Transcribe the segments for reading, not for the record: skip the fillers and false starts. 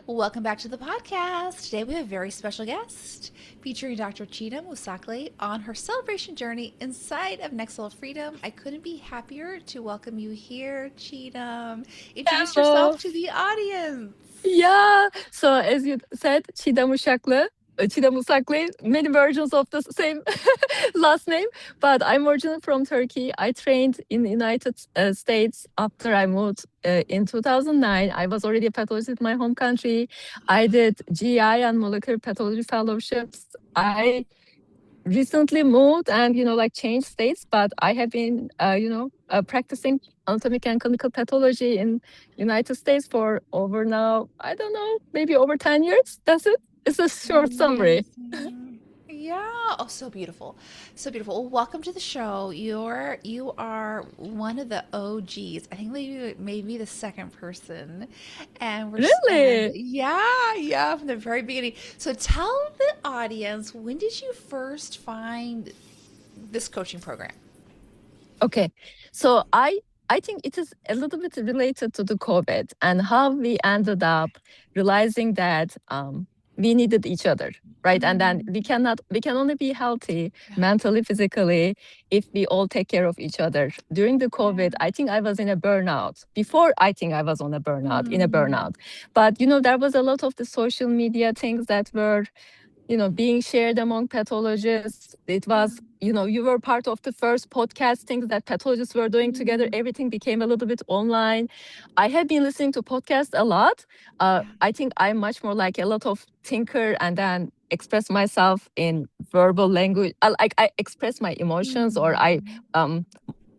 Welcome back to the podcast. Today we have a very special guest featuring Dr. Cigdem Himmetoglu-Ussakli on her celebration journey inside of Next Level Freedom. I couldn't be happier to welcome you here, Cigdem. Introduce yourself Hello. to the audience. Yeah. So as you said, Cigdem Himmetoglu-Ussakli, many versions of the same last name, but I'm originally from Turkey. I trained in the United States after I moved in 2009. I was already a pathologist in my home country. I did GI and molecular pathology fellowships. I recently moved and changed states, but I have been practicing anatomic and clinical pathology in United States for over now, I don't know, maybe over 10 years. That's it. It's a short summary. Amazing. Yeah. Oh, so beautiful. So beautiful. Well, welcome to the show. You are one of the OGs. I think maybe the second person. And Really? yeah, from the very beginning. So tell the audience, when did you first find this coaching program? Okay. So I think it is a little bit related to the COVID and how we ended up realizing that we needed each other, right? And then Mm, we can only be healthy yeah. mentally, physically, if we all take care of each other. During the Yeah. COVID, I think I was in a burnout. Before, I think I was on a burnout, in a Mm, burnout. But there was a lot of the social media things that were being shared among pathologists. It was, you were part of the first podcast things that pathologists were doing together. mm, Everything became a little bit online. I have been listening to podcasts a lot. yeah. I think I'm much more like a lot of thinker and then express myself in verbal language. I express my emotions or I Mm,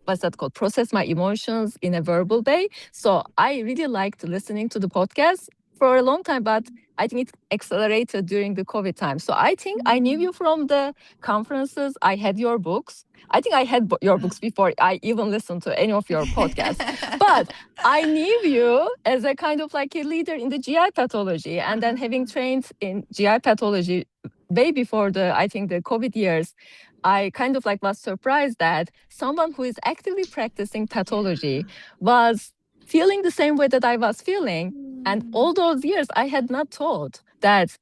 what's that called? Process my emotions in a verbal way. So I really liked listening to the podcast for a long time, but I think it accelerated during the COVID time. So I think I knew mm. you from the conferences. I had your books. I think I had your books before I even listened to any of your podcasts. But I knew you as a kind of like a leader in the GI pathology. And then having trained in GI pathology way before I think the COVID years, I kind of like was surprised that someone who is actively practicing pathology was feeling the same way that I was feeling. And Mm, all those years, I had not thought that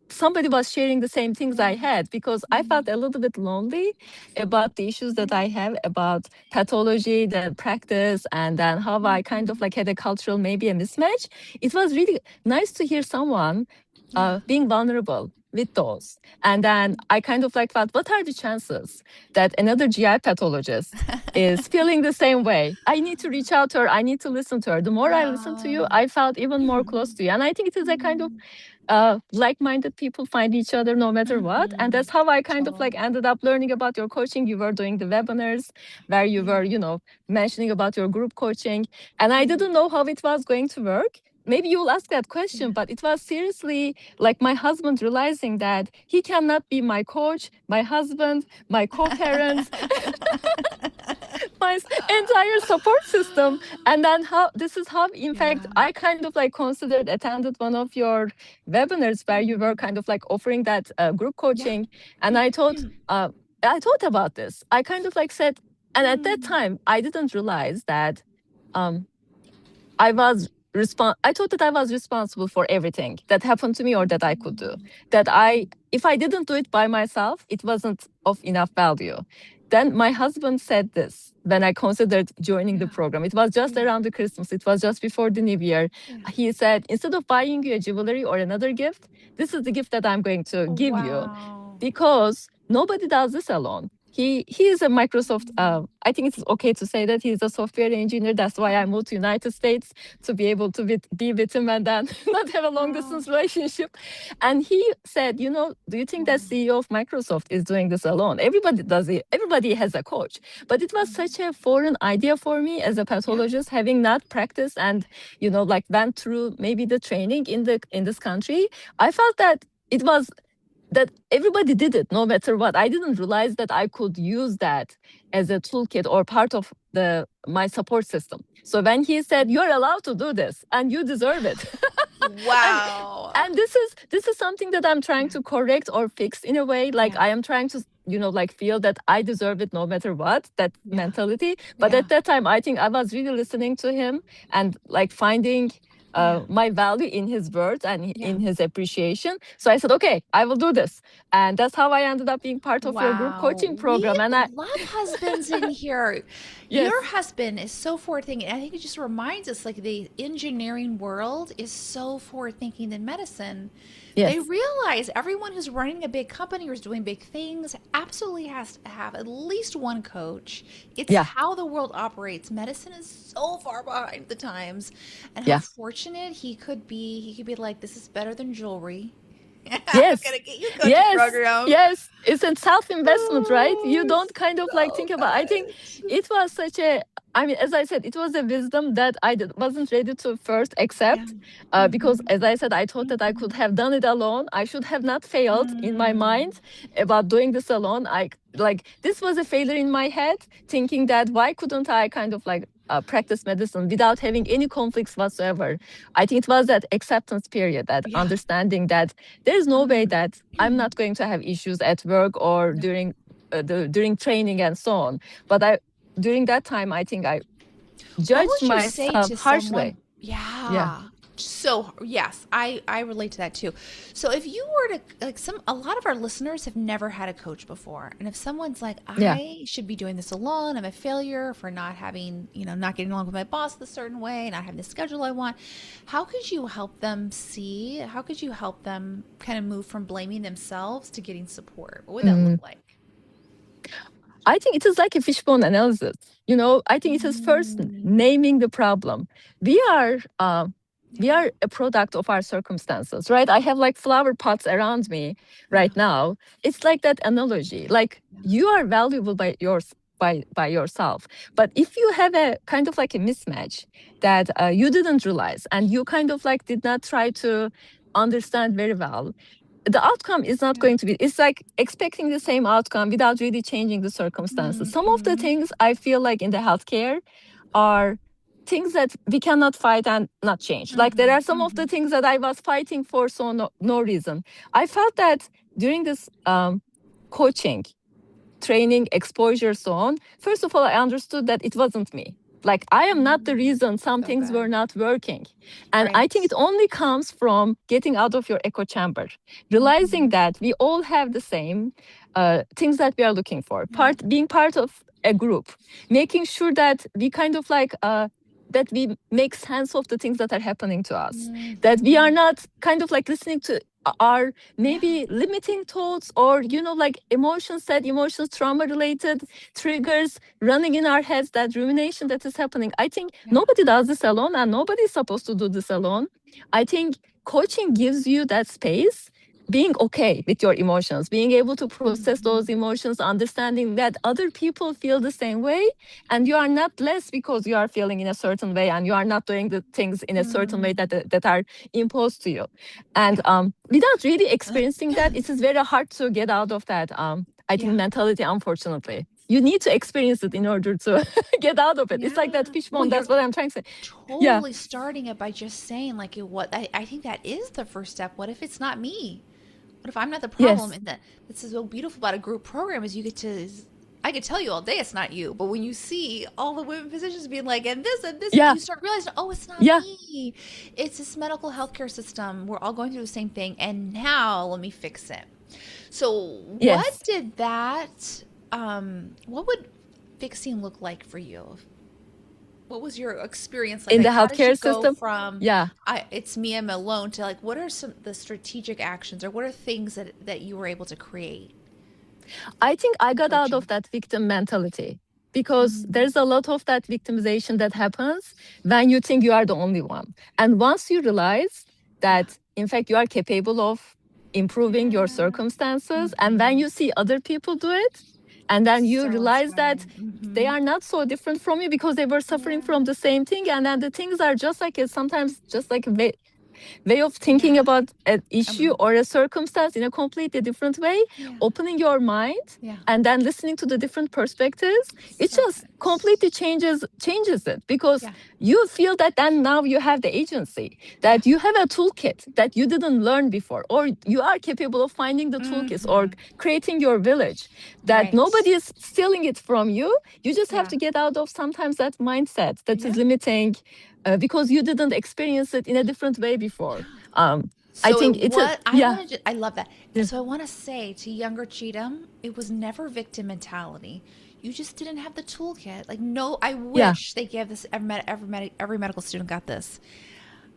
somebody was sharing the same things I yeah. had because I Mm, felt a little bit lonely about the issues that I have about pathology, the practice, and then how I kind of mhm. like had a cultural, maybe a mismatch. It was really nice to hear someone Yeah. being vulnerable with those. And then I kind of like thought, what are the chances that another GI pathologist is feeling the same way? I need to reach out to her. I need to listen to her. The more I listened to you, Oh. I felt even more close Mm, to you. And I think it is a kind of mm, like-minded people find each other no matter what. And mhm. that's how I kind of like Totally. ended up learning about your coaching. You were doing the webinars where you Yeah. were, mentioning about your group coaching. And I Yeah. didn't know how it was going to work. Maybe you'll ask that Yeah. question, but it was seriously like my husband realizing that he cannot be my coach, my husband, my co-parent, my entire support system. And then how this is how, in fact, Yeah. I kind of like considered attended one of your webinars where you were Mm, kind of like offering that group yeah. coaching. And I thought about this. I kind of like said, and at that Mm, time, I didn't realize that um, I was I thought that I was responsible for everything that happened to me or that I could do. That if I didn't do it by myself, it wasn't of enough value. Then my husband said this when I considered joining the yeah. program. It was just Yeah. around the Christmas. It was just before the New Year. Yeah. He said, instead of buying you a jewelry or another gift, this is the gift that I'm going to give you Wow. because nobody does this alone. He is a Microsoft. Mm, I think it's okay to say that he's a software engineer. That's why I moved to United States to be able to be with him and then not have a long wow. distance relationship. And he said, do you think that Wow. CEO of Microsoft is doing this alone? Everybody does it. Everybody has a coach. But it was such a foreign idea for me as a Yeah. pathologist, having not practiced and like went through maybe the training in this country. I felt that it was that everybody did it no matter what. I didn't realize that I could use that as a toolkit or part of my support system. So when he said, you're allowed to do this and you deserve it. and Wow. and this is something that I'm trying Yeah. to correct or fix in a way. Like Yeah. I am trying to like feel that I deserve it no matter what, that Yeah. mentality. But Yeah. at that time I think I was really listening to him and like finding Yeah. my value in his words and Yeah. in his appreciation. So I said, okay, I will do this. And that's how I ended up being part of your group Wow. coaching We program. And I, love husbands in here. Your yes, husband is so forward thinking. I think it just reminds us like the engineering world is so forward thinking than medicine. They yes, realize everyone who's running a big company or is doing big things absolutely has to have at least one coach. It's yeah, how the world operates. Medicine is so far behind the times. And how yeah. fortunate he could be. He could be like, this is better than jewelry. I'm Yes, gonna get you a coaching yes, program. yes. It's a self-investment, right? You Oh, don't kind of like so think about. I think good. it was such a. I mean, as I said, it was a wisdom that wasn't ready to first Yeah. accept, because, Mm-hmm. as I said, I thought that I Mm-hmm. could have done it alone. I should have not failed in my Mm. mind about doing this alone. I like this was a failure in my head, thinking that why couldn't I kind of like practice medicine without having any conflicts whatsoever. I think it was that acceptance period, that Yeah. understanding that there is no way Mm. that I'm not going to have issues at work or Yeah. during training and so on. But I during that time, I think I What judged would you say myself to someone? harshly. Yeah, Yeah. So yes, I relate to that too. So if you were to like a lot of our listeners have never had a coach before, and if someone's like, yeah. I should be doing this alone, I'm a failure for not having, not getting along with my boss a certain way, not having the schedule I want, how could you help them see? How could you help them kind of move from blaming themselves to getting support? What would that look Mm. like? I think it is like a fishbone analysis. I think it is first Mm, naming the problem. We are we yeah, are a product of our circumstances, right? I have like flower pots around me yeah, right now. It's like that analogy. Like yeah. you are valuable by yourself. But if you have a kind of like a mismatch that you didn't realize and you kind of like did not try to understand very well, the outcome is not Yeah. going to be, it's like expecting the same outcome without really changing the circumstances. Some of the Mm-hmm. things I feel like in the healthcare are things that we cannot fight and not change. Like there Mm-hmm. are some of the Mm-hmm. things that I was fighting for, so no reason. I felt that during this coaching, training, exposure, so on, first of all, I understood that it wasn't me. Like I am not the reason some So things were good. not working. And I think it Right. only comes from getting out of your echo chamber, realizing Mm-hmm. that we all have the same things that we are looking for. Yeah. Being part of a group, making sure that we kind of like that we make sense of the things that are happening to us, that we are Mm-hmm. not kind of like listening to our Yeah. maybe limiting thoughts or like emotions, trauma related triggers running in our heads, that rumination that is happening. I think Yeah. nobody does this alone and nobody is supposed to do this alone. I think coaching gives you that space, being okay with your emotions, being able to process those Mm-hmm. emotions, understanding that other people feel the same way and you are not less because you are feeling in a certain way and you are not doing the things in a certain way Mm. that are imposed to you. And Yeah. without really experiencing that, it is very hard to get out of that, I think, Yeah. mentality, unfortunately. You need to experience it in order to get out of it. It's like that Yeah. Well, fishbone. you're That's what I'm trying to say. Yeah. totally starting it by just saying like I think that is the first step. What if it's not me? What if I'm not the problem? Yes. And that this is so beautiful about a group program is you get to. I could tell you all day it's not you, but when you see all the women physicians being like, and this, Yeah. you start realizing, oh, it's not Yeah. me. It's this medical healthcare system. We're all going through the same thing, and now let me fix it. So, what Yes. did that? What would fixing look like for you? What was your experience like? In the Like, how did you healthcare go system. from Yeah. it's me, I'm alone to like, what are some the strategic actions or what are things that you were able to create I think I in got out of coaching? that victim mentality because Mm, there's a lot of that victimization that happens when you think you are the only one. And once you realize yeah. that, in fact, you are capable of improving your Yeah. circumstances, and when Mm-hmm. you see other people do it, and then you So realize that inspiring. they Mm-hmm. are not so different from you because they were suffering Yeah. from the same thing, and then the things are just like sometimes just like way of thinking Yeah. about an issue Um, or a circumstance in a completely different way, yeah. opening your mind Yeah. and then listening to the different perspectives, it So just good. completely changes it, because Yeah. you feel that then now you have the agency, Yeah. that you have a toolkit that you didn't learn before, or you are capable of finding the toolkits or Mm-hmm. creating your village, that Right. nobody is stealing it from you. You just have Yeah. to get out of sometimes that mindset that is Yeah. limiting, because you didn't experience it in a different way before. I So think it's a yeah. I love that. Yeah. So I want to say to younger Cheatham, it was never victim mentality. You just didn't have the toolkit. Like, no, I Yeah. wish they gave this every medical student got this,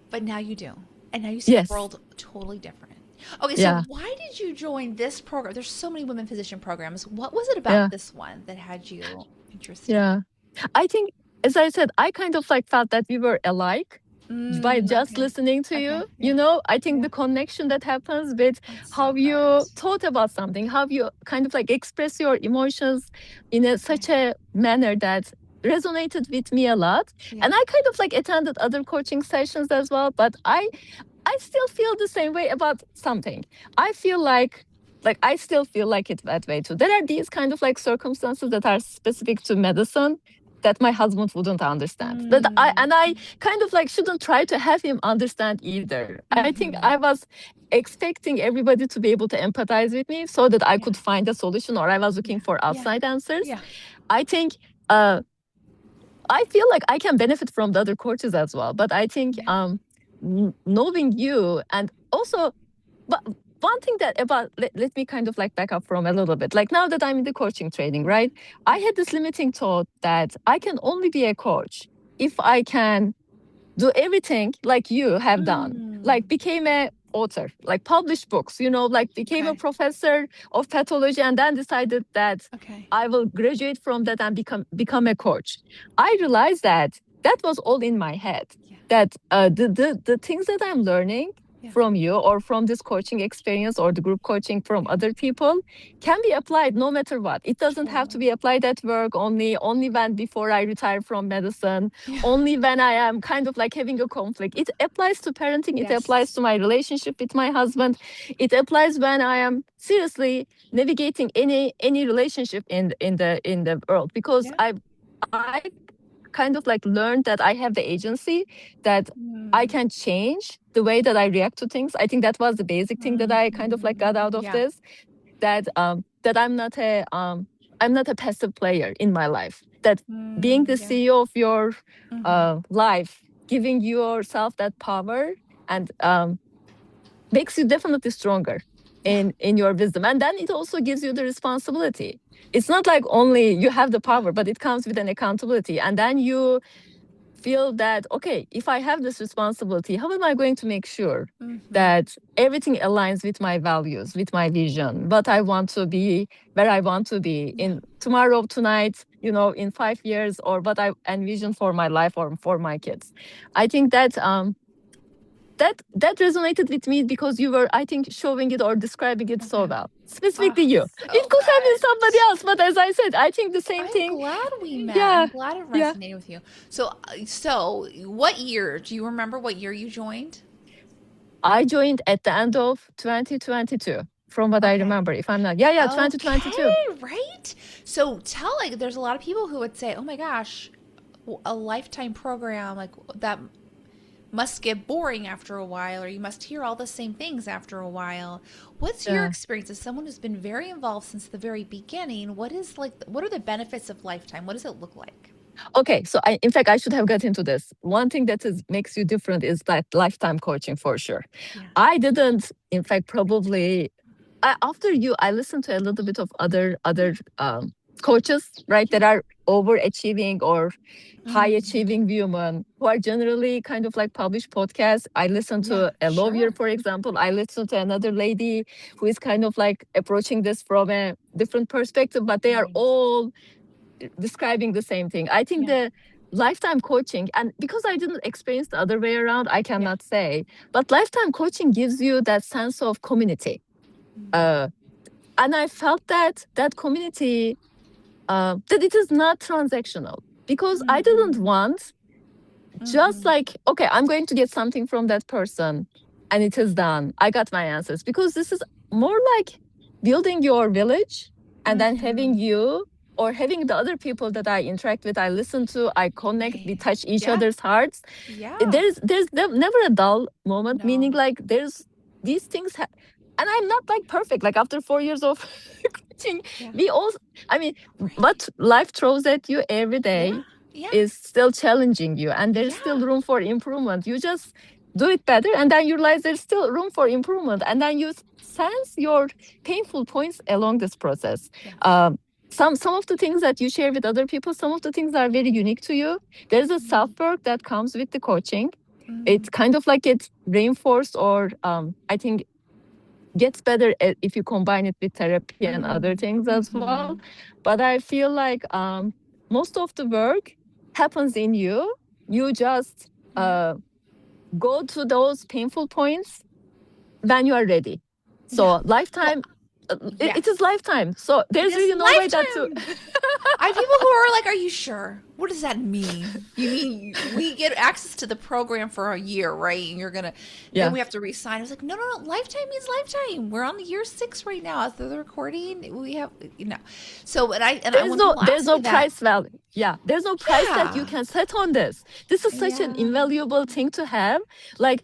but now you do, and now you see the Yes. world totally different. Okay, so Yeah. why did you join this program? There's so many women physician programs. What was it about Yeah. this one that had you interested? Yeah. I think, as I said, I kind of like felt that we were alike by just Okay. listening to Okay. you. Yeah. I think Yeah. the connection that happens with That's how so you good. thought about something, how you kind of like express your emotions in Okay. such a manner that resonated with me a lot. Yeah. And I kind of like attended other coaching sessions as well, but I still feel the same way about something. I feel like I still feel like it that way too. There are these kind of like circumstances that are specific to medicine that my husband wouldn't understand. But I kind of like shouldn't try to have him understand either. I think I was expecting everybody to be able to empathize with me so that I Yeah. could find a solution, or I was looking Yeah. for Yeah. outside answers. Yeah. I think uh I feel like I can benefit from the other coaches as well. But I think Yeah. knowing you, and also, but one thing that about let me kind of like back up from a little bit. Like now that I'm in the coaching training, right? I had this limiting thought that I can only be a coach if I can do everything like you have done, like became a author, like published books, like became a Okay. professor of pathology, and then decided that Okay. I will graduate from that and become a coach. I realized that that was all in my head. Yeah. That the things that I'm learning Yeah. from you, or from this coaching experience, or the group coaching from Yeah. other people, can be applied no matter what. It doesn't have to Totally. be applied at work only when before I retire from medicine, Yeah. only when I am kind of like having a conflict. It applies to parenting. It Yes. applies to my relationship with my husband. It applies when I am seriously navigating any relationship in the world, because Yeah. I kind of like learned that I have the agency, that I can change the way that I react to things. I think that was the basic thing that I kind of like got out of Yeah. this, that I'm not a passive player in my life. That being the Yeah. CEO of your life, giving yourself that power, and makes you definitely stronger Yeah. in your wisdom. And then it also gives you the responsibility. It's not like only you have the power, but it comes with an accountability. And then you feel that, okay, if I have this responsibility, how am I going to make sure that everything aligns with my values, with my vision, what I want to be, where I want to be in tomorrow, tonight, in 5 years, or what I envision for my life or for my kids. I think that that resonated with me, because you were, I think, showing it or describing it so well. Specifically you. It So could have been good. somebody else, but as I said, I think the same I'm thing. glad we met. I'm Yeah. glad it Yeah. resonated with you. So what year? Do you remember what year you joined? I joined at the end of 2022, from what I Okay. remember. If I'm not, yeah, Okay, 2022. right? So there's a lot of people who would say, "Oh my gosh, a lifetime program like that must get boring after a while, or you must hear all the same things after a while." What's your Yeah. experience as someone who's been very involved since the very beginning? What are the benefits of lifetime? What does it look like? Okay, so in fact, I should have got into this. One thing that makes you different is that lifetime coaching, for sure. Yeah. I didn't, in fact, probably after you, I listened to a little bit of other coaches, right, that are overachieving or high achieving women, who are generally kind of like published podcasts. I listened Yeah, to a lawyer, sure. for example. I listened to another lady who is kind of like approaching this from a different perspective, but they are Right. all describing the same thing. I think Yeah. the lifetime coaching, and because I didn't experience the other way around, I Yeah. cannot say, but lifetime coaching gives you that sense of community. And I felt that community, that it is not transactional, because I didn't want just like, okay, I'm going to get something from that person and it is done. I got my answers, because this is more like building your village, and then having you, or having the other people that I interact with, I listen to, I connect, we Right. touch each Yeah. other's hearts. Yeah. There's never a dull moment, No. meaning like there's these things, and I'm not like perfect. Like after 4 years of coaching, Yeah. we all, I mean, what life throws at you every Yeah. day, Yeah. is still challenging you, and there's still room for improvement. You just do it better, and then you realize there's still room for improvement, and then you sense your painful points along this process. Yes. Some of the things that you share with other people, some of the things are very unique to you. There's a self-work that comes with the coaching. It kind of like gets reinforced, or I think gets better if you combine it with therapy and other things as well. But I feel like most of the work happens in you. You just go to those painful points when you are ready. So lifetime, it is lifetime. So there's really no way that to. I have people who are like, "Are you sure? What does that mean? You mean we get access to the program for a year, right? And you're gonna, then we have to re-sign." I was like, "No, no, no. Lifetime means lifetime. We're on year 6 right now after the recording. We have, you know." So, There's no price value. Yeah, there's no price that you can set on this. This is such an invaluable thing to have. Like,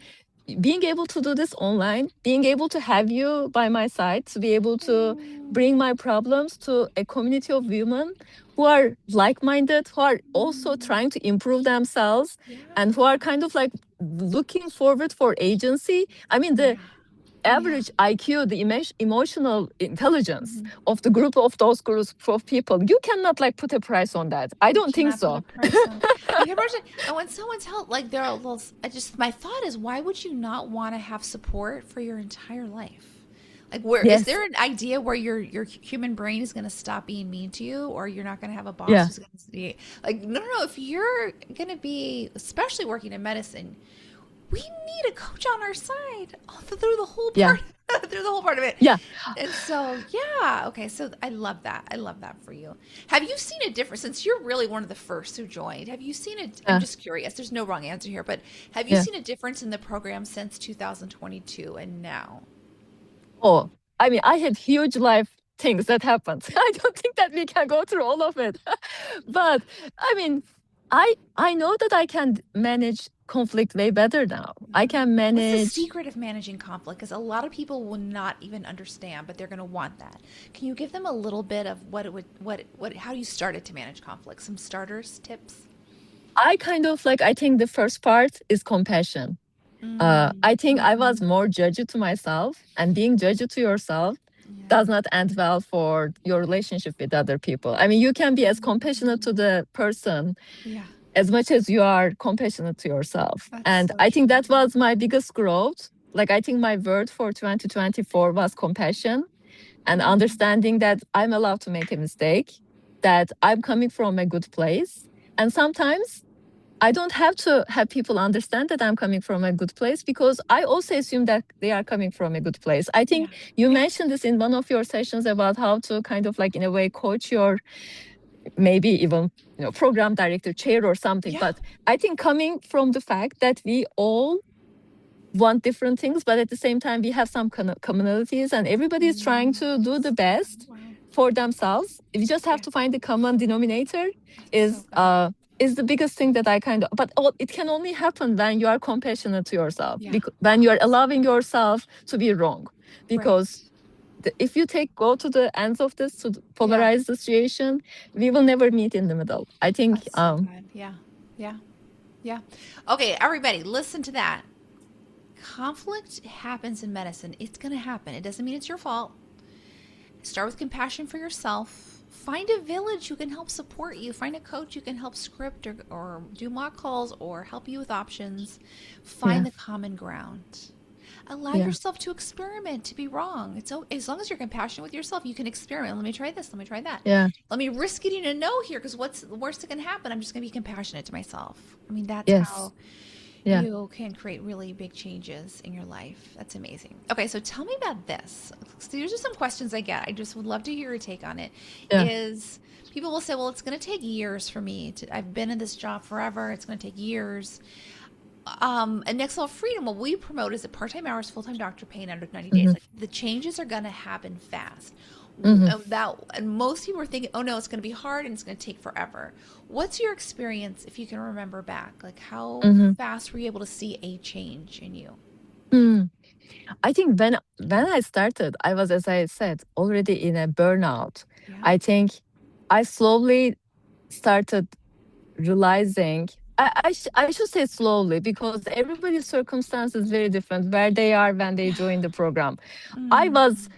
being able to do this online, being able to have you by my side, to be able to bring my problems to a community of women who are like-minded, who are also trying to improve themselves, and who are kind of like looking forward for agency. I mean, the average IQ, the emotional intelligence of the group of those groups of people, you cannot like put a price on that. I don't think so. You can imagine, and when someone's help, like they're a little, my thought is, why would you not want to have support for your entire life? Like, where is there an idea where your human brain is going to stop being mean to you, or you're not going to have a boss who's going to be like, no, no, no. If you're going to be, especially working in medicine, we need a coach on our side through the whole part, through the whole part of it. Yeah. And so, okay. So I love that. I love that for you. Have you seen a difference, since you're really one of the first who joined? Have you seen it? I'm just curious. There's no wrong answer here, but have you seen a difference in the program since 2022 and now? Oh, I mean, I had huge life things that happened. I don't think that we can go through all of it. But I mean, I know that I can manage conflict way better now. I can manage. What's the secret of managing conflict? Because a lot of people will not even understand, but they're going to want that. Can you give them a little bit of how you started to manage conflict? Some starters, tips? I think the first part is compassion. I think I was more judgy to myself, and being judgy to yourself does not end well for your relationship with other people. I mean, you can be as compassionate to the person as much as you are compassionate to yourself. And I think that was my biggest growth. Like, I think my word for 2024 was compassion, and understanding that I'm allowed to make a mistake, that I'm coming from a good place. And sometimes I don't have to have people understand that I'm coming from a good place, because I also assume that they are coming from a good place. I think you mentioned this in one of your sessions about how to kind of like, in a way, coach your, maybe even, program director, chair or something. But I think coming from the fact that we all want different things, but at the same time, we have some commonalities, and everybody is trying to do the best for themselves. We just have to find the common denominator is the biggest thing that I but it can only happen when you are compassionate to yourself, when you are allowing yourself to be wrong. Because if you go to the ends of this to polarize the situation, we will never meet in the middle. I think. Yeah. Okay, everybody, listen to that. Conflict happens in medicine. It's going to happen. It doesn't mean it's your fault. Start with compassion for yourself. Find a village who can help support you. Find a coach who can help script or do mock calls or help you with options. Find the common ground. Allow yourself to experiment, to be wrong. As long as you're compassionate with yourself, you can experiment. Let me try this. Let me try that. Let me risk getting a no here, because what's the worst that can happen? I'm just going to be compassionate to myself. I mean, that's how you can create really big changes in your life. That's amazing. Okay, so tell me about this. So these are some questions I get. I just would love to hear your take on it. Is people will say, well, it's going to take years for me. I've been in this job forever. It's going to take years. And Next Level Freedom, what we promote is a part-time hours, full-time doctor paying under 90 days. Like, the changes are going to happen fast. And most people are thinking, oh no, it's going to be hard and it's going to take forever. What's your experience, if you can remember back? Like, how fast were you able to see a change in you? I think when I started, I was, as I said, already in a burnout. I think I slowly started realizing, I should say slowly, because everybody's circumstance is very different where they are when they join the program. I was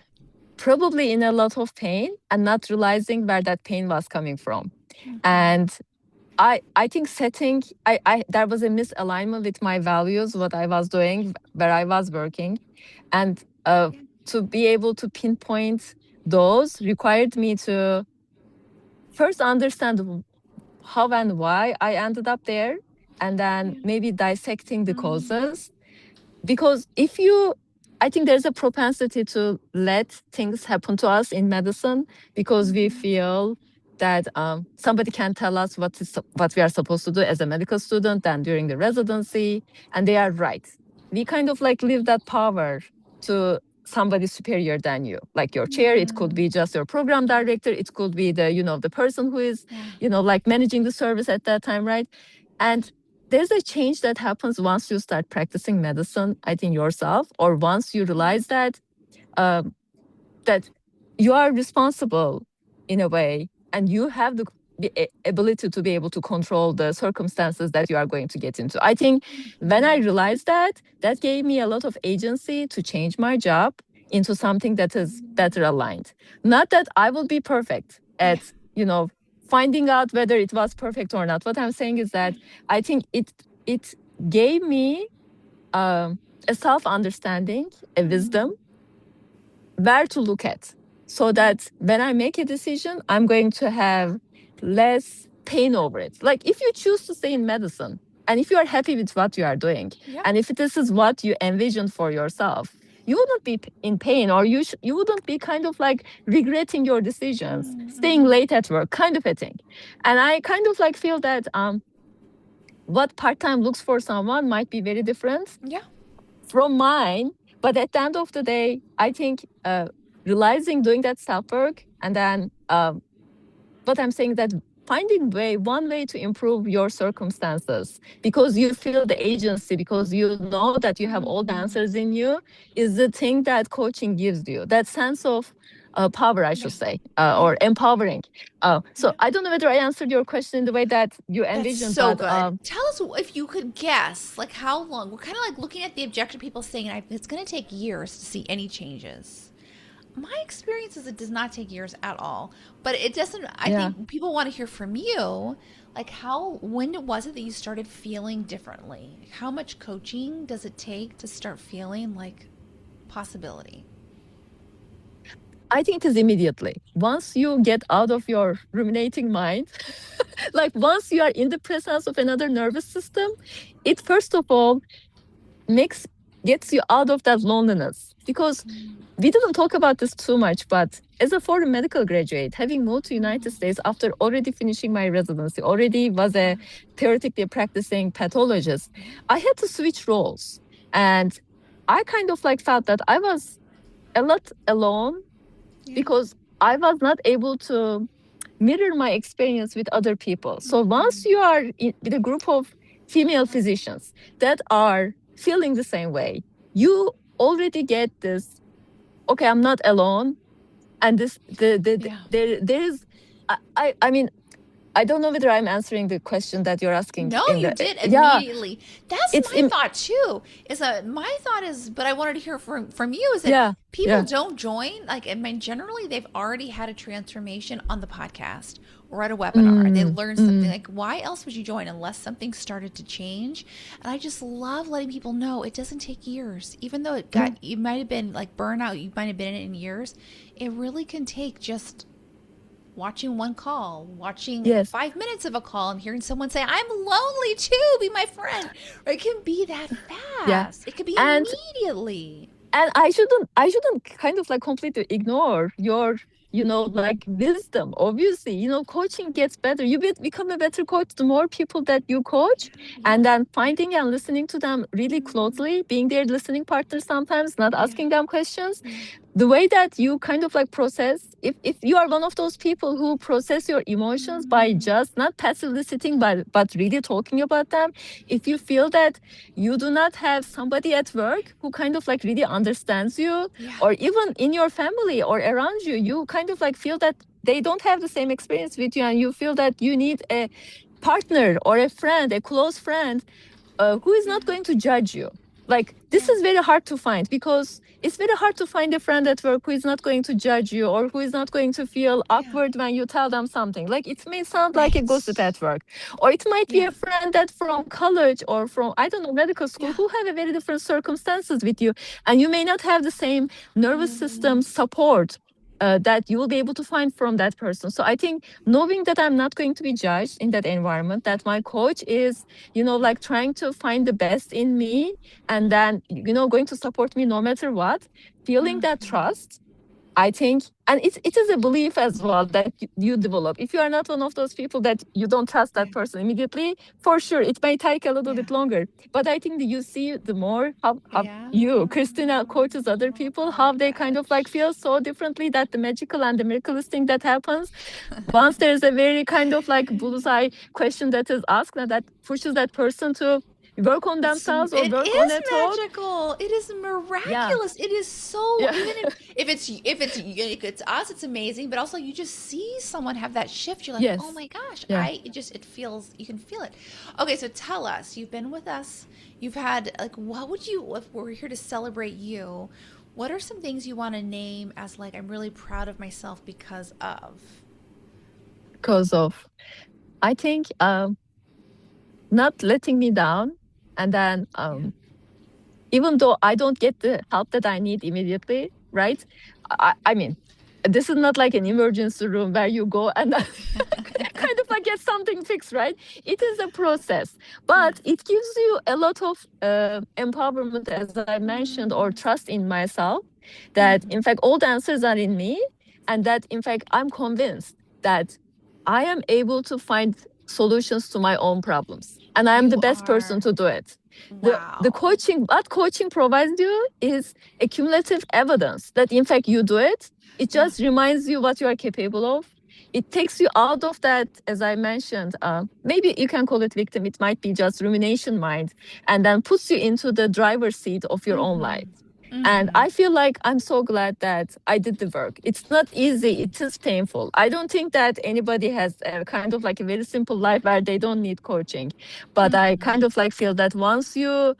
probably in a lot of pain and not realizing where that pain was coming from. And I think there was a misalignment with my values, what I was doing, where I was working. And to be able to pinpoint those required me to first understand how and why I ended up there, and then maybe dissecting the causes. Because I think there's a propensity to let things happen to us in medicine because we feel that somebody can tell us what we are supposed to do as a medical student and during the residency, and they are right. We kind of like leave that power to somebody superior than you, like your chair. It could be just your program director. It could be the person who is, like managing the service at that time, right? And there's a change that happens once you start practicing medicine, I think, yourself, or once you realize that you are responsible in a way, and you have the ability to be able to control the circumstances that you are going to get into. I think when I realized that gave me a lot of agency to change my job into something that is better aligned. Not that I will be perfect at, finding out whether it was perfect or not. What I'm saying is that I think it gave me a self-understanding, a wisdom, where to look at, so that when I make a decision, I'm going to have less pain over it. Like if you choose to stay in medicine, and if you are happy with what you are doing, and if this is what you envisioned for yourself, you wouldn't be in pain, or you wouldn't be kind of like regretting your decisions, staying late at work, kind of a thing. And I kind of like feel that what part-time looks for someone might be very different from mine. But at the end of the day, I think realizing, doing that self-work, and then what I'm saying, that finding one way to improve your circumstances, because you feel the agency, because you know that you have all the answers in you, is the thing that coaching gives you. That sense of power, I should say, or empowering. So I don't know whether I answered your question in the way that you envisioned. That's so good. Tell us, if you could guess, like how long. We're kind of like looking at the objection, people saying it's going to take years to see any changes. My experience is it does not take years at all, but it doesn't. I think people want to hear from you. Like when was it that you started feeling differently? How much coaching does it take to start feeling like possibility? I think it is immediately. Once you get out of your ruminating mind, like once you are in the presence of another nervous system, it first of all gets you out of that loneliness. Because we didn't talk about this too much, but as a foreign medical graduate, having moved to United States after already finishing my residency, already was a theoretically practicing pathologist, I had to switch roles. And I kind of like felt that I was a lot alone, because I was not able to mirror my experience with other people. So once you are with a group of female physicians that are feeling the same way, you already get this, okay, I'm not alone. And there is, I mean, I don't know whether I'm answering the question that you're asking. No, you did immediately. That's my thought too. My thought is, but I wanted to hear from you, is that people don't join. Like, I mean, generally they've already had a transformation on the podcast or at a webinar. They learned something. Like, why else would you join unless something started to change? And I just love letting people know it doesn't take years. Even though you might have been like burnout, you might have been in it in years. It really can take just watching one call, watching 5 minutes of a call, and hearing someone say, I'm lonely too, be my friend. Or it can be that fast. It could be immediately. And I shouldn't kind of like completely ignore your, like wisdom. Obviously, coaching gets better. You become a better coach the more people that you coach, and then finding and listening to them really closely, being their listening partner sometimes, not asking them questions. The way that you kind of like process, if you are one of those people who process your emotions by just not passively sitting, but really talking about them, if you feel that you do not have somebody at work who kind of like really understands you, or even in your family or around you, you kind of like feel that they don't have the same experience with you, and you feel that you need a partner or a friend, a close friend, who is not going to judge you. Like, this Yeah. is very hard to find, because it's very hard to find a friend at work who is not going to judge you, or who is not going to feel Yeah. awkward when you tell them something. Like, it may sound like a Right. gossip at work, or it might be Yeah. a friend that from college or from, I don't know, medical school, Yeah. who have a very different circumstances with you, and you may not have the same nervous system Mm, support that you will be able to find from that person. So I think knowing that I'm not going to be judged in that environment, that my coach is, like, trying to find the best in me, and then, going to support me no matter what, feeling that mhm. trust, I think, and it is a belief as well that you develop. If you are not one of those people that you don't trust Yeah. that person immediately, for sure, it may take a little Yeah. bit longer. But I think that you see the more how Yeah. you, Christina, coaches other people, Oh my how they kind of like gosh. feel so differently, that the magical and the miraculous thing that happens once there's a very kind of like bullseye question that is asked, and that pushes that person to work on themselves or It work on is a thought. magical. It is Yeah. miraculous. It is so, Yeah. even if it's us, it's amazing. But also, you just see someone have that shift. You're like, oh Yes. my gosh, Yeah. it feels, you can feel it. Okay, so tell us, you've been with us. You've had, like, what would you, if we're here to celebrate you, what are some things you want to name as, like, I'm really proud of myself because of? Because of, I think, not letting me down, and then, Yeah. even though I don't get the help that I need immediately, right? I mean, this is not like an emergency room where you go and kind of like get something fixed, right? It is a process, Yeah. but it gives you a lot of empowerment, as I mentioned, or Mm, trust in myself, that mhm. in fact all the answers are in me, and that in fact I'm convinced that I am able to find solutions to my own problems, and I am the You best person are. to do it. The Wow. coaching, what coaching provides you is a cumulative evidence that in fact you do it. It Yeah. just reminds you what you are capable of. It takes you out of that, as I mentioned, maybe you can call it victim, it might be just rumination mind, and then puts you into the driver's seat of your own life. Mhm. And Mhm. I feel like I'm so glad that I did the work. It's not easy, it is painful. I don't think that anybody has a kind of like a very simple life where they don't need coaching. But I Mhm. kind of like feel that once you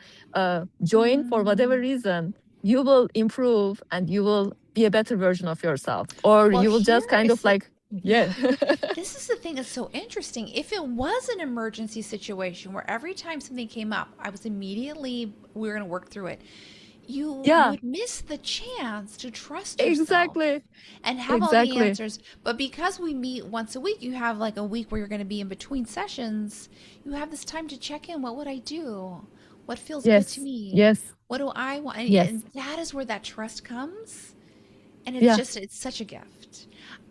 join for whatever Mm. reason, you will improve and you will be a better version of yourself. Or Well, you will just here kind is of the like, yeah. yeah. This is the thing that's so interesting. If it was an emergency situation where every time something came up, we were going to work through it, you Yeah, would miss the chance to trust yourself exactly. and have all the Exactly. answers. But because we meet once a week, you have like a week where you're going to be in between sessions. You have this time to check in. What would I do? What feels good to Yes. me? Yes. What do I want? Yes. And that is where that trust comes. And Yeah. it's such a gift.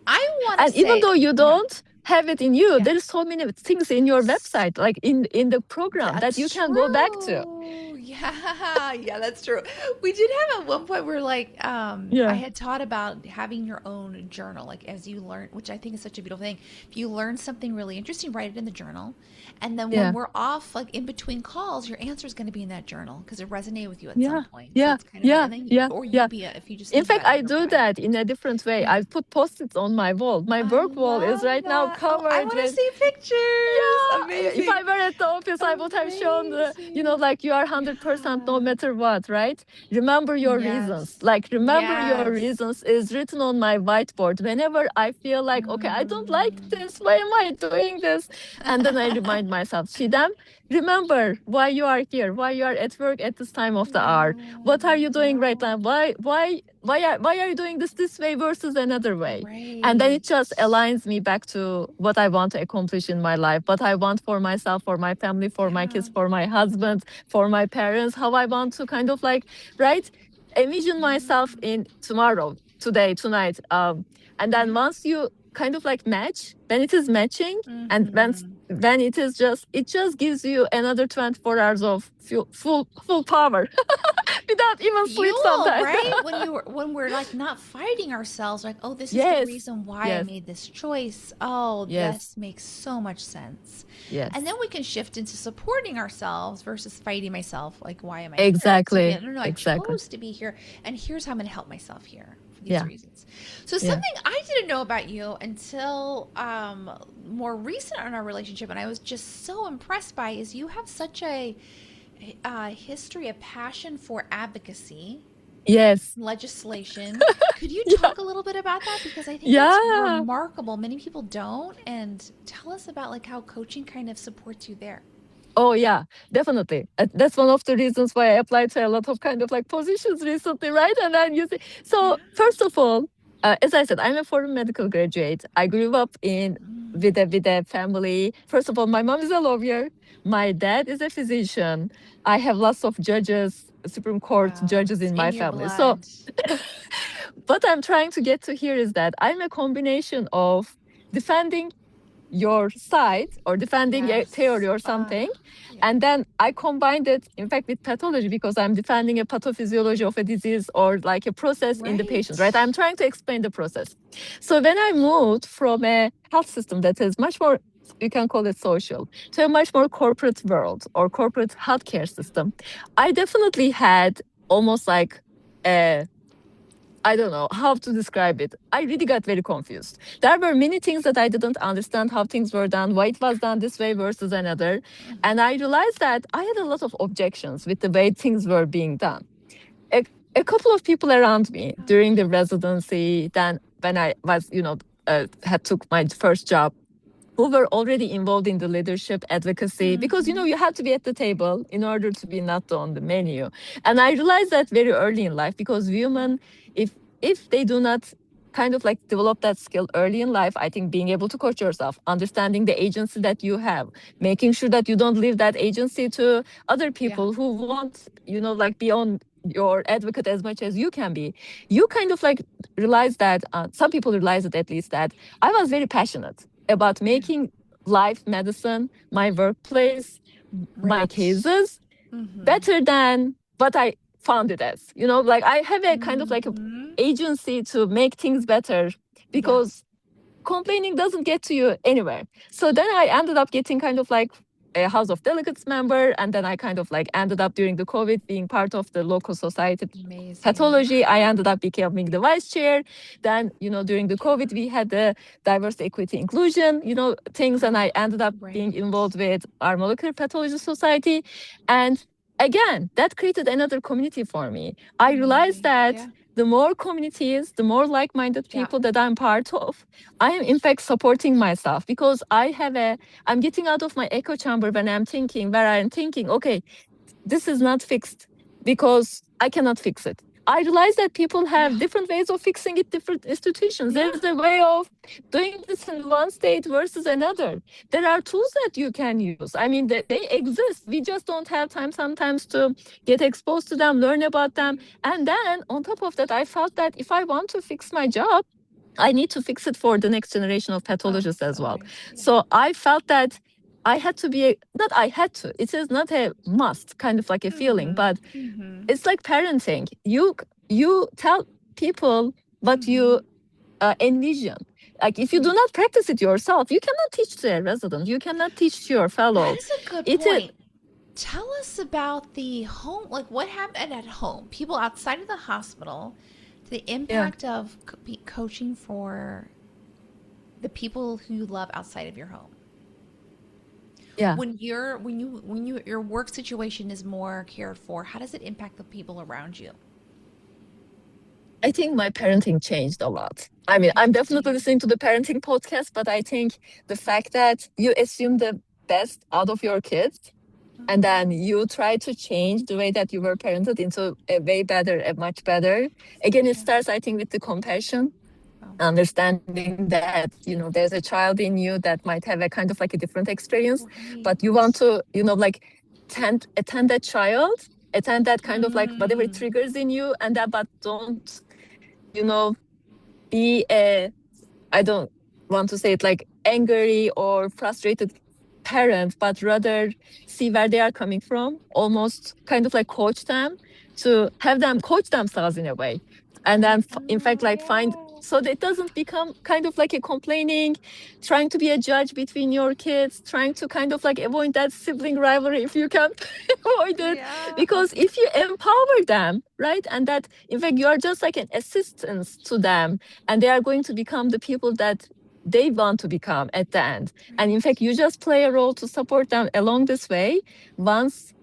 I want to And even say, though you yeah, don't have it in you, yeah. there is so many things in your website, like in the program, that you That's can go back to. true. Yeah, yeah, that's true. We did have at one point where, like, I Yeah. had taught about having your own journal, like as you learn, which I think is such a beautiful thing. If you learn something really interesting, write it in the journal, and then when Yeah. we're off, like in between calls, your answer is going to be in that journal because it resonated with you at some Yeah. point. So Yeah. it's kind of like, Yeah. and then Yeah. or you'll Yeah. be if you just In think fact, about it, I you'll do reply. that in a different way. Yeah, I put post-its on my wall. My I work wall is love right now that. Oh, I covered want to with, see pictures. yeah, if Amazing, I were at the office, I would have shown amazing. like, you are 100% no Yeah. matter what, right? Remember your reasons. Yes. Like, remember your Yes. reasons is written on my whiteboard. Whenever I feel like, okay, I don't like Mm. this. Why am I doing this? And then I remind myself, Shidam, remember why you are here, why you are at work at this time of the hour. What are Wow. you doing right Wow. now? Why are you doing this way versus another way? And then it Great. just aligns me back to what I want to accomplish in my life, what I want for myself, for my family, for my Yeah. kids, for my husband, for my parents, how I want to kind of like, right? Envision myself Yeah. in tomorrow, today, tonight. And then Yeah. once you kind of like match, when it is matching, and Mm-hmm. when it just gives you another 24 hours of full power without even sleep Fuel, sometimes. right? When we're like not fighting ourselves, like, oh, this is the Yes. reason why I Yes. made this choice. Oh, Yes. this makes so much sense. And Yes. then we can shift into supporting ourselves versus fighting myself. Like, why am I here? To be, Exactly. no, no, I Exactly. chose to be here, and here's how I'm going to help myself here. these Yeah. reasons. So Yeah. something I didn't know about you until more recent in our relationship, and I was just so impressed by, is you have such a history, a passion for advocacy, Yes. legislation. Could you Yeah. talk a little bit about that? Because I think that's Yeah. remarkable. Many people don't. And tell us about like how coaching kind of supports you there. Oh yeah, definitely. That's one of the reasons why I applied to a lot of kind of like positions recently, right? And then you see, Yeah. so first of all, as I said, I'm a foreign medical graduate. I grew up in Mm. with a family. First of all, my mom is a lawyer. My dad is a physician. I have lots of judges, Supreme Court Wow. judges It's in in my your family. So blood. what I'm trying to get to here is that I'm a combination of defending your side or defending a Yes. theory or something. Yeah. And then I combined it, in fact, with pathology because I'm defending a pathophysiology of a disease or like a process in the patient, right? Right. I'm trying to explain the process. So when I moved from a health system that is much more, you can call it social, to a much more corporate world or corporate healthcare system, I definitely had almost like a I don't know how to describe it. I really got very confused. There were many things that I didn't understand how things were done, why it was done this way versus another. And I realized that I had a lot of objections with the way things were being done. A, a couple of people around me during the residency, then when I was, had took my first job, who were already involved in the leadership advocacy because Mm-hmm. you have to be at the table in order to be not on the menu. And I realized that very early in life because women, if they do not kind of like develop that skill early in life, I think being able to coach yourself, understanding the agency that you have, making sure that you don't leave that agency to other Yeah. people who want, like be on your advocate as much as you can be. You kind of like realize that some people realize it at least that I was very passionate about Yeah. making life medicine, my workplace, my Right. cases Mm-hmm. better than what I found it as. Like I have a kind of like a Mm-hmm. agency to make things better Yeah. because complaining doesn't get to you anywhere. So then I ended up getting kind of like a House of Delegates member, and then I kind of like ended up during the COVID being part of the local society Amazing. pathology. I Wow. ended up becoming the vice chair. Then, during the Yeah. COVID, we had the diversity, equity, inclusion, things, and I ended up Right. being involved with our molecular pathology society. And again, that created another community for me. I realized Amazing. that Yeah. the more communities, the more like-minded Yeah. people that I'm part of, I am in fact supporting myself because I'm getting out of my echo chamber when where I'm thinking, okay, this is not fixed because I cannot fix it. I realize that people Yeah. have different ways of fixing it, different institutions. Yeah. There's a way of doing this in one state versus another. There are tools that you can use. I mean, they exist. We just don't have time sometimes to get exposed to them, learn about them. And then on top of that, I felt that if I want to fix my job, I need to fix it for the next generation of Oh, pathologists as so well. right. Yeah. So I felt that I had to be, not I had to, it is not a must kind of like a feeling, Mm-hmm. but Mm-hmm. it's like parenting. You tell people what Mm-hmm. you envision. Like if you do Right. not practice it yourself, you cannot teach to a resident, you cannot teach to your That fellow. is a good It is, point. Tell us about the home, like what happened at home, people outside of the hospital, the yeah, impact of coaching for the people who you love outside of your home. yeah. When your work situation is more cared for, how does it impact the people around you? I think my parenting changed a lot. I mean, Okay, I'm good to definitely hear. listening to the parenting podcast, but I think the fact that you assume the best out of your kids and then you try to change the way that you were parented into a way better, a much better. Again, it Yeah. starts, I think, with the compassion, Oh, understanding that, there's a child in you that might have a kind of like a different experience, right. but you want to, like attend that child, attend that kind of like whatever it Mm. triggers in you, and that, but don't, you know, be a, I don't want to say it like angry or frustrated parent, but rather see where they are coming from, almost kind of like coach them to have them coach themselves in a way. And then, in fact, Oh, like find yeah. so that it doesn't become kind of like a complaining, trying to be a judge between your kids, trying to kind of like avoid that sibling rivalry if you can avoid it. Yeah. Because if you empower them, right, and that in fact you are just like an assistance to them, and they are going to become the people that they want to become at the end. And in fact, you just play a role to support them along this way. Once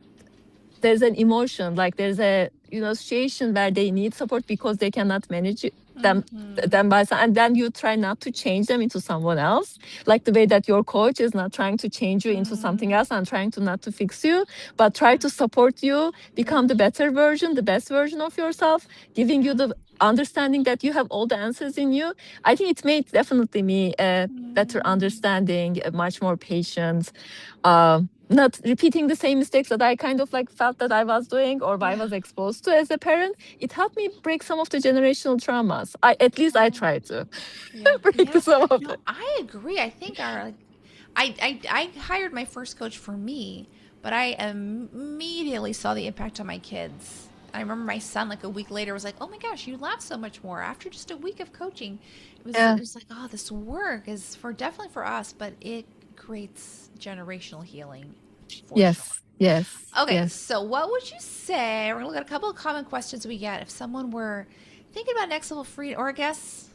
there's an emotion, like there's a situation where they need support because they cannot manage them by, and then you try not to change them into someone else, like the way that your coach is not trying to change you into something else and trying to not to fix you, but try to support you become the better version, the best version of yourself, giving you the understanding that you have all the answers in you. I think it made definitely me a better understanding, a much more patient, not repeating the same mistakes that I kind of like felt that I was doing or I was exposed to as a parent. It helped me break some of the generational traumas. At least I tried to break some of No, it. I agree. I think I hired my first coach for me, but I immediately saw the impact on my kids. I remember my son like a week later was like, "Oh my gosh, you laugh so much more after just a week of coaching." It was like, "Oh, this work is for definitely for us, but it creates generational healing for sure." Yes, yes, Okay, yes. so what would you say? We're gonna look at a couple of common questions we get if someone were thinking about next level free, or I guess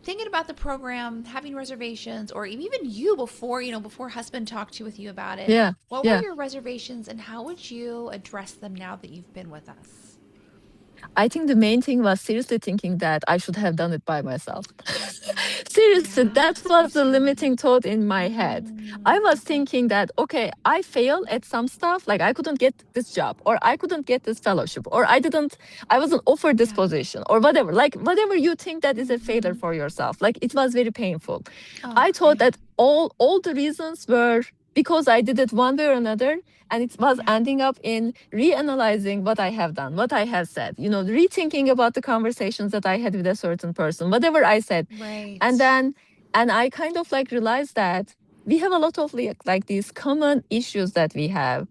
thinking about the program, having reservations, or even you before before husband talked to with you about it. Yeah, What were yeah. your reservations, and how would you address them now that you've been with us? I think the main thing was seriously thinking that I should have done it by myself. Seriously, Yeah, that that's very was the scary. limiting thought in my head. I was thinking that, okay, I fail at some stuff, like I couldn't get this job, or I couldn't get this fellowship, or I wasn't offered this position, or whatever. Like, whatever you think that is a failure for yourself, like it was very painful. Oh, I thought that all the reasons were because I did it one way or another, and it was ending up in reanalyzing what I have done, what I have said, rethinking about the conversations that I had with a certain person, whatever I said. And right. then, and I kind of like realized that we have a lot of like these common issues that we have,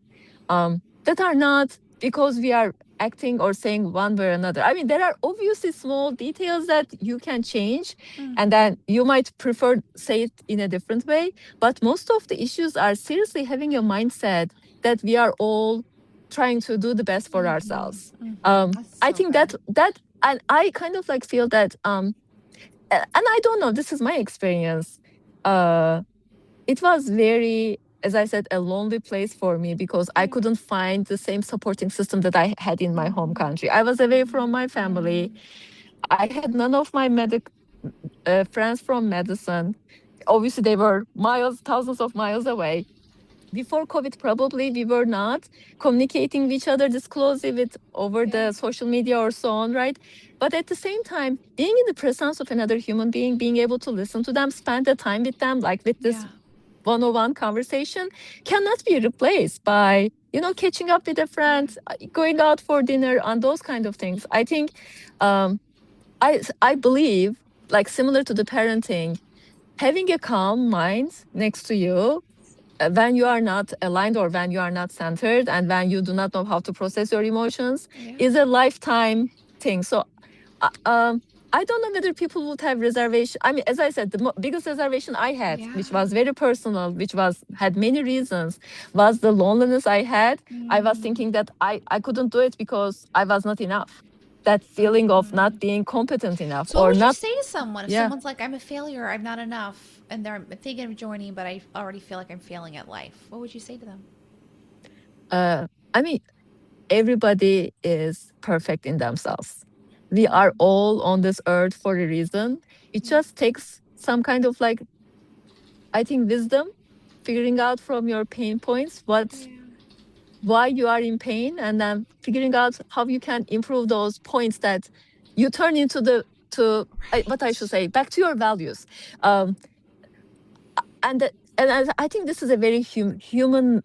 that are not because we are acting or saying one way or another. I mean, there are obviously small details that you can change, and then you might prefer say it in a different way. But most of the issues are seriously having a mindset that we are all trying to do the best for ourselves. That's I so think good. that, and I kind of like feel that, and I don't know, this is my experience. Uh, it was very, as I said, a lonely place for me because I couldn't find the same supporting system that I had in my home country. I was away from my family. I had none of my friends from medicine. Obviously, they were miles, thousands of miles away. Before COVID, probably we were not communicating with each other this closely with over the social media or so on, right? But at the same time, being in the presence of another human being, being able to listen to them, spend the time with them, like with this one-on-one conversation, cannot be replaced by catching up with a friend, going out for dinner, and those kind of things. I think, um, I believe, like similar to the parenting, having a calm mind next to you, when you are not aligned or when you are not centered and when you do not know how to process your emotions, is a lifetime thing. So, I don't know whether people would have reservation. I mean, as I said, the biggest reservation I had, which was very personal, which had many reasons, was the loneliness I had. I was thinking that I couldn't do it because I was not enough. That feeling of not being competent enough So, what or would you not. say to someone if Yeah. someone's like, "I'm a failure, I'm not enough," and they're thinking of joining, but I already feel like I'm failing at life? What would you say to them? I mean, everybody is perfect in themselves. We are all on this earth for a reason. It just takes some kind of like, I think, wisdom, figuring out from your pain points why you are in pain, and then figuring out how you can improve those points that you turn into what I should say, back to your values. Um, and I think this is a very human,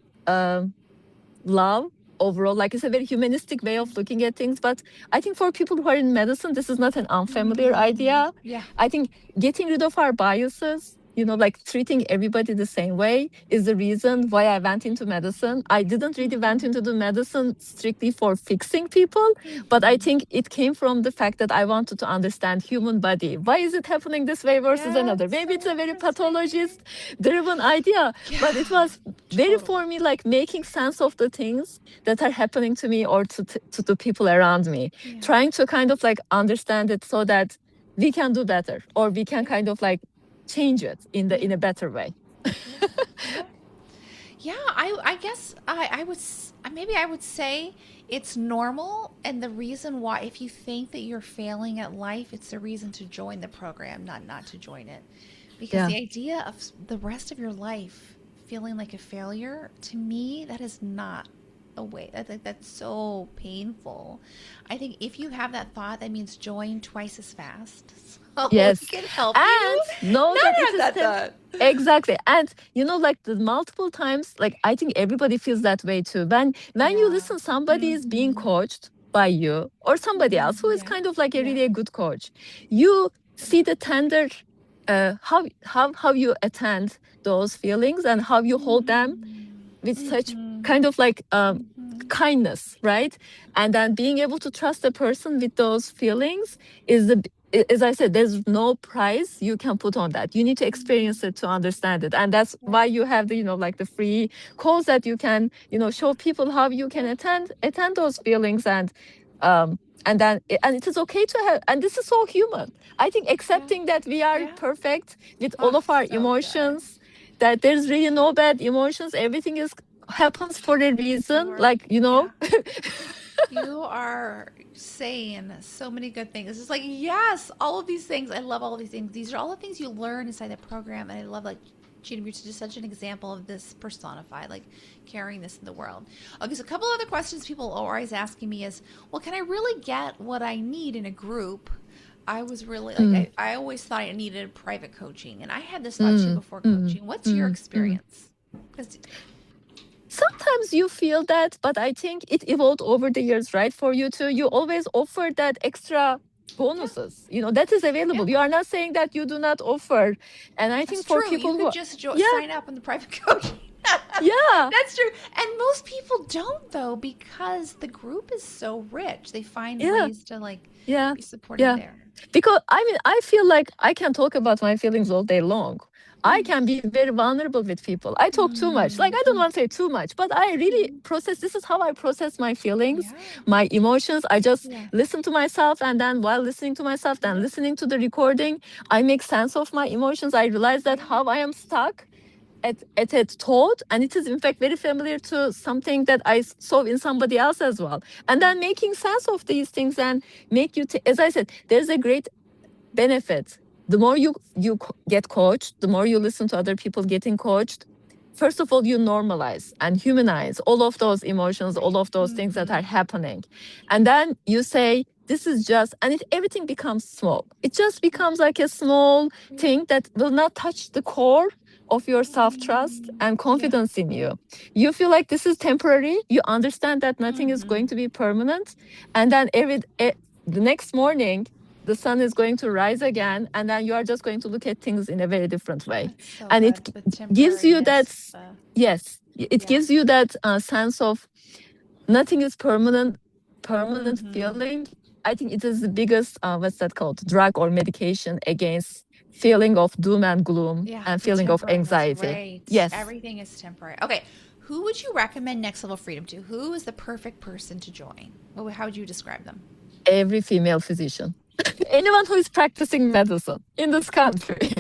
love overall, like it's a very humanistic way of looking at things. But I think for people who are in medicine, this is not an unfamiliar idea. Yeah. I think getting rid of our biases, like treating everybody the same way is the reason why I went into medicine. I didn't really went into the medicine strictly for fixing people, but I think it came from the fact that I wanted to understand human body. Why is it happening this way versus Yeah, another? it's Maybe so it's a very interesting. pathologist driven idea, but it Yeah, was very totally. for me like making sense of the things that are happening to me or to the people around me, Yeah. trying to kind of like understand it so that we can do better, or we can Yeah. kind of like change it in Yeah. a better way. Yeah. Yeah. Yeah, I guess I would maybe I would say it's normal, and the reason why, if you think that you're failing at life, it's the reason to join the program, not to join it. Because Yeah. the idea of the rest of your life feeling like a failure, to me, that is not a way. I think that's so painful. I think if you have that thought, that means join twice as fast. So we Yes. can help And you know not that it have is that thought. exactly. And like the multiple times, like I think everybody feels that way too. When you Yeah. listen, somebody is being Mm-hmm. coached by you or somebody else who is Yeah. kind of like a Yeah. really a good coach. You see the tender how you attend those feelings and how you hold them with such Mm-hmm. kind of like Mm-hmm. kindness, right? And then being able to trust a person with those feelings is as I said, there's no price you can put on that. You need to experience it to understand it. And that's Yeah. why you have the, like the free calls that you can, show people how you can Yeah. attend those feelings. And then and it is okay to have, and this is so human. I think Yeah. accepting that we are Yeah. perfect with all Oh, of our so good. emotions, that there's really no bad emotions, everything is happens for a You reason, are, like yeah. You are saying so many good things. It's just like, yes, all of these things. I love all of these things. These are all the things you learn inside the program. And I love, like, Cheetah, you're just such an example of this personified, like carrying this in the world. Okay, so a couple other questions people are always asking me is, well, can I really get what I need in a group? I was really like, Mm, I always thought I needed private coaching. And I had this thought too mm, before mm, coaching. What's your mm, mm. experience? Because, Sometimes you feel that, but I think it evolved over the years, right? For you too, you always offer that extra yeah, bonuses, that is yeah. available. You are not saying that you do not offer. And I That's think for true. You people could who, just yeah, sign up on the private coaching. yeah, That's true. And most people don't, though, because the group is so rich. They find yeah, ways to, like, yeah, be supported yeah. there. Because I mean, I feel like I can talk about my feelings all day long. I Mm. can be very vulnerable with people. I talk too much. Like, Mm. I don't Mm. want to say too much, but I really Mhm. process. This is how I process my feelings, Yeah. my emotions. I just Yeah. listen to myself. And then while listening to myself, then Yeah. listening to the recording, I make sense of my emotions. I realize that Yeah. how I am stuck at a thought, and it is in fact very familiar to something that I saw in somebody else as well. And then making sense of these things and make you, as I said, there's a great benefit. The more you get coached, the more you listen to other people getting coached, first of all, you normalize and humanize all of those emotions, Right. all of those things that Mm-hmm. are happening. And then you say, this is just, and everything becomes small. It just becomes like a small Yeah. thing that will not touch the core of your self-trust Mm. and Yeah. confidence in you. You feel like this is temporary. You understand that nothing is Mm-hmm. going to be permanent. And then the next morning, the sun is going to rise again, and then you are just going to look at things in a very different way. That's so And good. it The gives you that, temporariness. yes, it Yeah. gives you that sense of nothing is permanent Mm-hmm. feeling. I think it is the biggest what's that called, drug or medication against feeling of doom and gloom Yeah, and the feeling of temporariness. anxiety. Right. Yes, Everything is temporary. Okay. Who would you recommend Next Level Freedom to? Who is the perfect person to join? How would you describe them? every female physician, anyone who is practicing medicine in this country.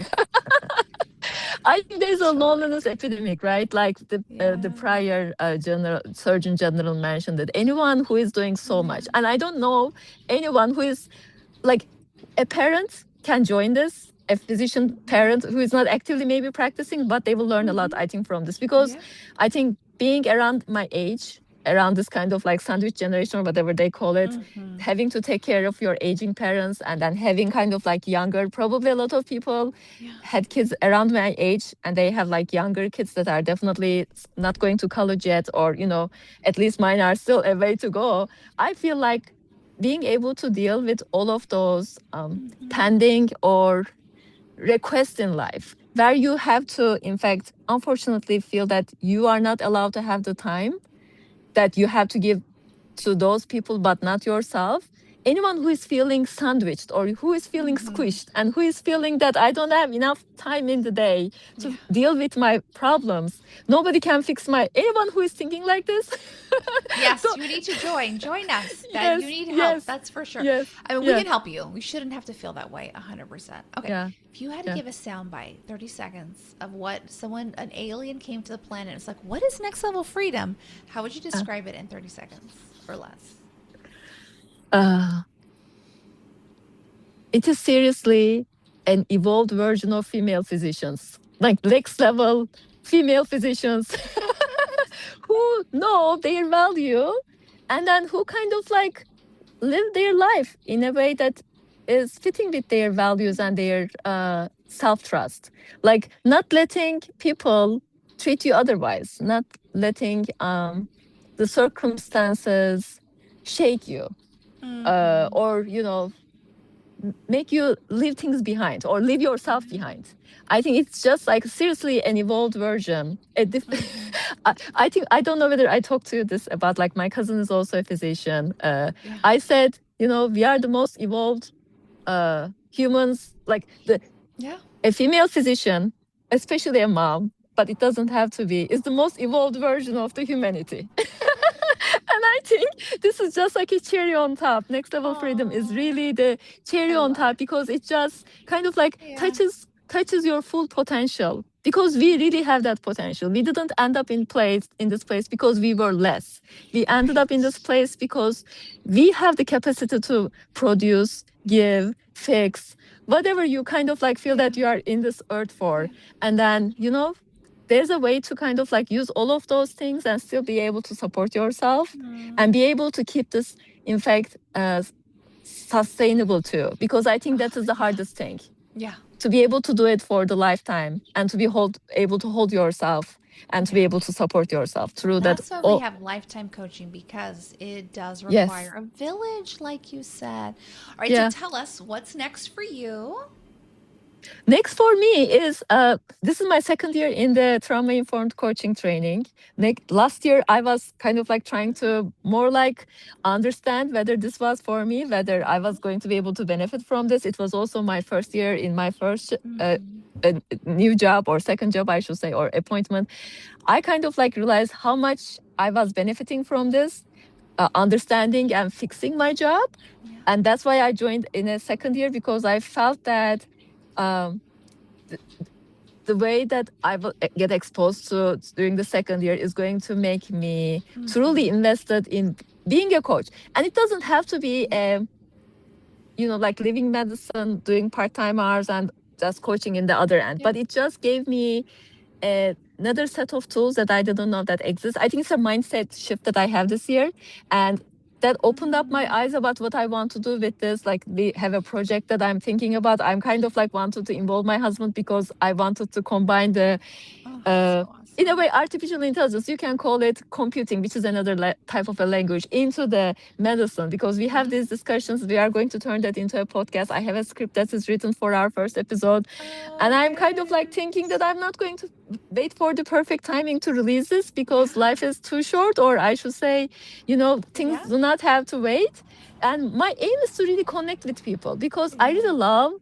I think there's a Totally. loneliness epidemic, right? Like the Yeah. prior general surgeon general mentioned that anyone who is doing so Yeah. much, and I don't know anyone who is like, a parent can join this, a physician parent who is not actively maybe practicing, but they will learn a lot, Mm-hmm. I think, from this. Because Yeah. I think being around my age, around this kind of like sandwich generation or whatever they call it, Mm-hmm. having to take care of your aging parents, and then having kind of like younger, probably a lot of people Yeah. had kids around my age, and they have like younger kids that are definitely not going to college yet, or at least mine are still a way to go. I feel like being able to deal with all of those Mm-hmm. pending or requests in life, where you have to, in fact, unfortunately feel that you are not allowed to have the time that you have to give to those people, but not yourself. Anyone who is feeling sandwiched or who is feeling squished and who is feeling that I don't have enough time in the day to deal with my problems, nobody can fix my. Anyone who is thinking like this, Yes, so, you need to join us. That you yes, need help. yes, That's for sure. yes, I mean, we yeah, can help you. We shouldn't have to feel that way 100%. Okay. yeah, If you had to yeah. give a soundbite, 30 seconds of what an alien came to the planet, it's like, what is next level freedom? How would you Uh, describe it in 30 seconds or less? uh, it is seriously an evolved version of female physicians, like next level female physicians who know their value and then who kind of like live their life in a way that is fitting with their values and their self-trust, like not letting people treat you otherwise, not letting the circumstances shake you, or make you leave things behind or leave yourself behind. I think it's just like seriously an evolved version. I think I don't know whether I talked to you this about, like, my cousin is also a physician. Yeah. I said, we are the most evolved humans. Like Yeah. a female physician, especially a mom, but it doesn't have to be, is the most evolved version of the humanity. And I think this is just like a cherry on top. Next level freedom is really the cherry I on love top it. because it just kind of like Yeah. touches your full potential, because we really have that potential. We didn't end up in this place because we were less. We ended up in this place because we have the capacity to produce, give, fix, whatever you kind of like feel Yeah. that you are in this earth for. Yeah. And then, there's a way to kind of like use all of those things and still be able to support yourself and be able to keep this, in fact, sustainable too. Because I think that is the hardest thing, Yeah. to be able to do it for the lifetime and to be able to hold yourself and to be Yeah. able to support yourself through that. That's why we Oh, have lifetime coaching, because it does require yes. a village, like you said. All right, so Yeah. tell us what's next for you. Next for me is this is my second year in the trauma informed coaching training. Last year I was kind of like trying to more like understand whether this was for me, whether I was going to be able to benefit from this. It was also my first year in my first new job, or second job I should say, or appointment. I kind of like realized how much I was benefiting from this, understanding and fixing my job. Yeah. And that's why I joined in a second year, because I felt that um, the way that I will get exposed to during the second year is going to make me truly invested in being a coach. And it doesn't have to be like living medicine, doing part-time hours and just coaching in the other end. Yeah. But it just gave me another set of tools that I didn't know that exist. I think it's a mindset shift that I have this year. And that opened up my eyes about what I want to do with this. Like, we have a project that I'm thinking about. I'm kind of like wanted to involve my husband because I wanted to combine the Oh, so in a awesome. way, artificial intelligence, you can call it computing, which is another type of a language, into the medicine, because we have these discussions. We are going to turn that into a podcast. I have a script that is written for our first episode. And I'm kind of like thinking that I'm not going to wait for the perfect timing to release this, because life is too short, or I should say, things do not have to wait. And my aim is to really connect with people, because I really love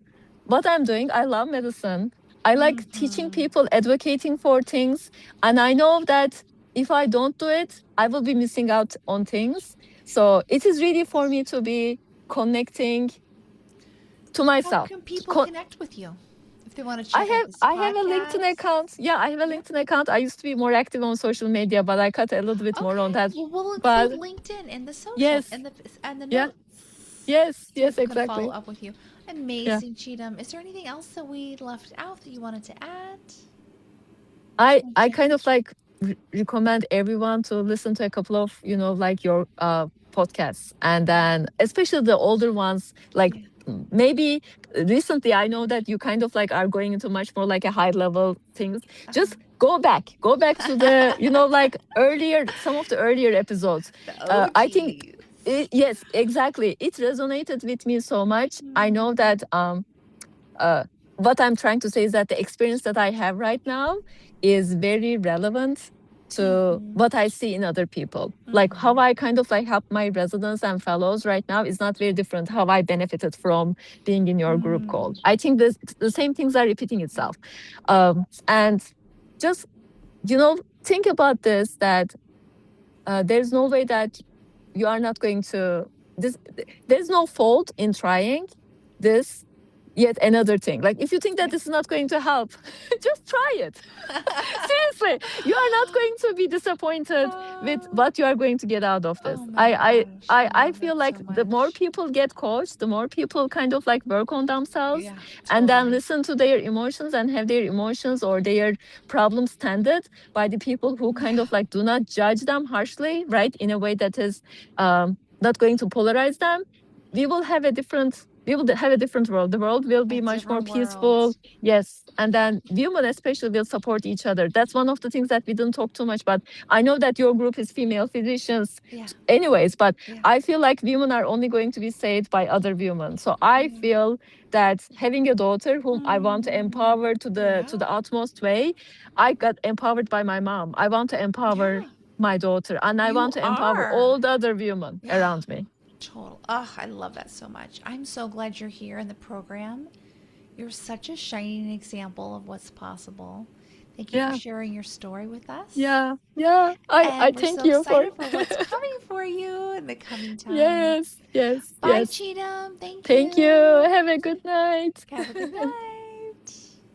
what I'm doing. I love medicine. I like teaching people, advocating for things. And I know that if I don't do it, I will be missing out on things. So it is really for me to be connecting to How myself. can people connect with you if they want to check out this I have a LinkedIn podcast? account. Yeah, I have a LinkedIn account. I used to be more active on social media, but I cut a little bit more on Okay. that. Well, we'll include But LinkedIn in the social yes, and the yeah, notes, yes, so yes, people can follow exactly. up with you. Yeah. Amazing, Cheatham. Is there anything else that we left out that you wanted to add? I kind of like recommend everyone to listen to a couple of like your podcasts, and then especially the older ones, like Yeah. maybe recently I know that you kind of like are going into much more like a high level things. Just go back to the like earlier, some of the earlier episodes. The I think OGs. yes, exactly, it resonated with me so much. I know that what I'm trying to say is that the experience that I have right now is very relevant to what I see in other people. Like how I kind of like help my residents and fellows right now is not very different how I benefited from being in your group call. I think the same things are repeating itself. And just, think about this, that there's no way that you are not going to, there's no fault in trying this yet another thing. Like if you think that this is not going to help, just try it. Seriously, you are not going to be disappointed with what you are going to get out of this. Oh my gosh, I love feel that like so the more much. people get coached, the more people kind of like work on themselves Yeah, and then totally. listen to their emotions and have their emotions or their problems tended by the people who kind of like do not judge them harshly, right? In a way that is not going to polarize them. We will have a different world. The world will be A much more different peaceful. world. Yes. And then women especially will support each other. That's one of the things that we didn't talk too much about. I know that your group is female physicians Yeah. anyways, but Yeah. I feel like women are only going to be saved by other women. So I feel that having a daughter whom I want to empower to the utmost way, I got empowered by my mom. I want to empower my daughter, and I want to empower all the other women around me. Total. Oh, I love that so much. I'm so glad you're here in the program. You're such a shining example of what's possible. Thank you for Yeah. sharing your story with us. Yeah. Yeah. I And we're thank so you for excited for what's coming for you in the coming time. Yes. Yes. Bye, Yes. Cheatham. Thank Thank you. you. Have a good night. Have a good night.